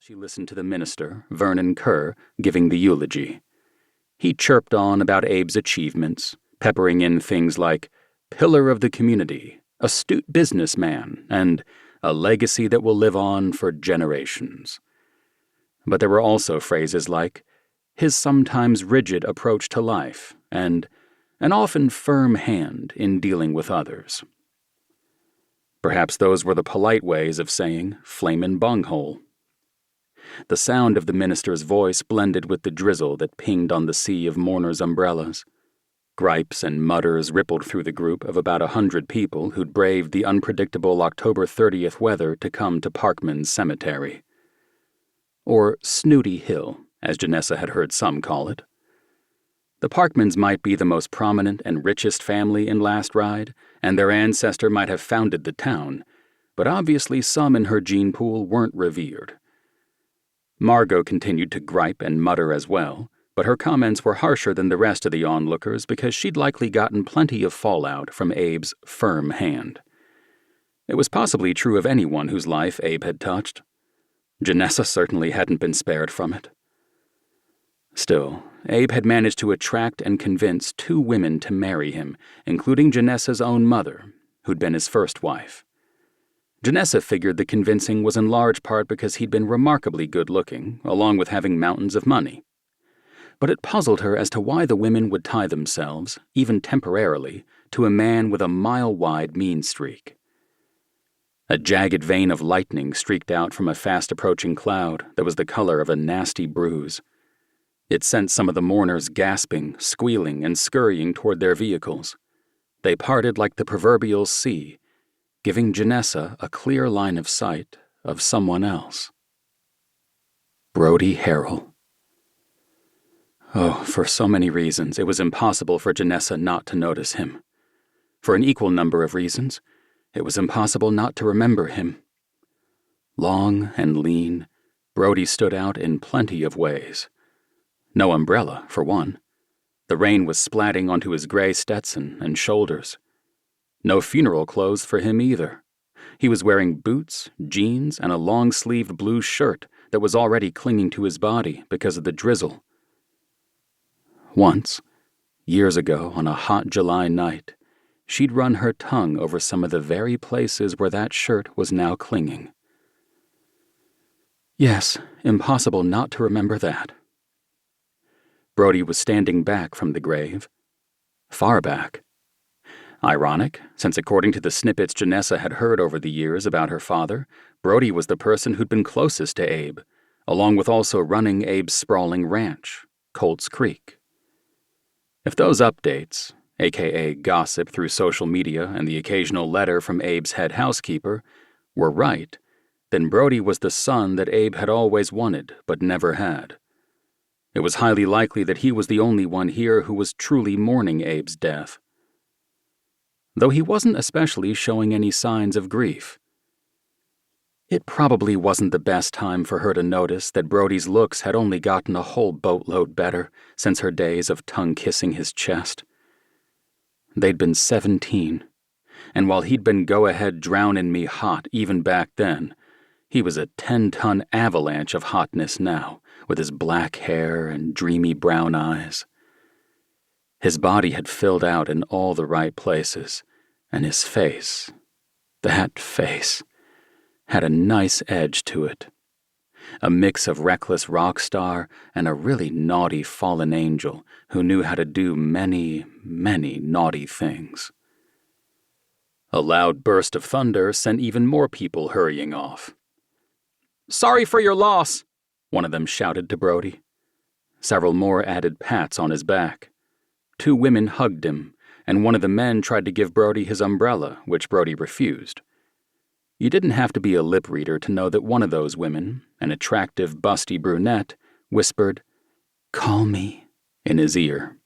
she listened to the minister, Vernon Kerr, giving the eulogy. He chirped on about Abe's achievements, peppering in things like pillar of the community, astute businessman, and a legacy that will live on for generations. But there were also phrases like his sometimes rigid approach to life and an often firm hand in dealing with others. Perhaps those were the polite ways of saying flamin' bunghole. The sound of the minister's voice blended with the drizzle that pinged on the sea of mourners' umbrellas. Gripes and mutters rippled through the group of about 100 people who'd braved the unpredictable October 30th weather to come to Parkman's cemetery. Or Snooty Hill, as Janessa had heard some call it. The Parkmans might be the most prominent and richest family in Last Ride, and their ancestor might have founded the town, but obviously some in her gene pool weren't revered. Margot continued to gripe and mutter as well, but her comments were harsher than the rest of the onlookers because she'd likely gotten plenty of fallout from Abe's firm hand. It was possibly true of anyone whose life Abe had touched. Janessa certainly hadn't been spared from it. Still, Abe had managed to attract and convince 2 women to marry him, including Janessa's own mother, who'd been his first wife. Janessa figured the convincing was in large part because he'd been remarkably good-looking, along with having mountains of money. But it puzzled her as to why the women would tie themselves, even temporarily, to a man with a mile-wide mean streak. A jagged vein of lightning streaked out from a fast-approaching cloud that was the color of a nasty bruise. It sent some of the mourners gasping, squealing, and scurrying toward their vehicles. They parted like the proverbial sea, giving Janessa a clear line of sight of someone else. Brody Harrell. Oh, for so many reasons, it was impossible for Janessa not to notice him. For an equal number of reasons, it was impossible not to remember him. Long and lean, Brody stood out in plenty of ways. No umbrella, for one. The rain was splatting onto his gray Stetson and shoulders. No funeral clothes for him either. He was wearing boots, jeans, and a long-sleeved blue shirt that was already clinging to his body because of the drizzle. Once, years ago on a hot July night, she'd run her tongue over some of the very places where that shirt was now clinging. Yes, impossible not to remember that. Brody was standing back from the grave. Far back. Ironic, since according to the snippets Janessa had heard over the years about her father, Brody was the person who'd been closest to Abe, along with also running Abe's sprawling ranch, Colts Creek. If those updates, aka gossip through social media and the occasional letter from Abe's head housekeeper, were right, then Brody was the son that Abe had always wanted but never had. It was highly likely that he was the only one here who was truly mourning Abe's death. Though he wasn't especially showing any signs of grief. It probably wasn't the best time for her to notice that Brody's looks had only gotten a whole boatload better since her days of tongue-kissing his chest. They'd been 17, and while he'd been go-ahead drownin' me hot even back then, he was a 10-ton avalanche of hotness now, with his black hair and dreamy brown eyes. His body had filled out in all the right places, and his face, that face, had a nice edge to it. A mix of reckless rock star and a really naughty fallen angel who knew how to do many, many naughty things. A loud burst of thunder sent even more people hurrying off. "Sorry for your loss," one of them shouted to Brody. Several more added pats on his back. 2 women hugged him, and one of the men tried to give Brody his umbrella, which Brody refused. You didn't have to be a lip reader to know that one of those women, an attractive, busty brunette, whispered, "Call me," in his ear.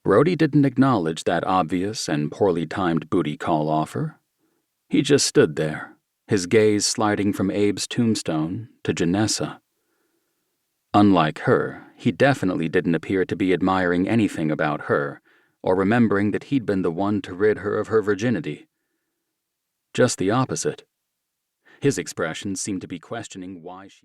Brody didn't acknowledge that obvious and poorly timed booty call offer. He just stood there, his gaze sliding from Abe's tombstone to Janessa. Unlike her, he definitely didn't appear to be admiring anything about her, or remembering that he'd been the one to rid her of her virginity. Just the opposite. His expression seemed to be questioning why she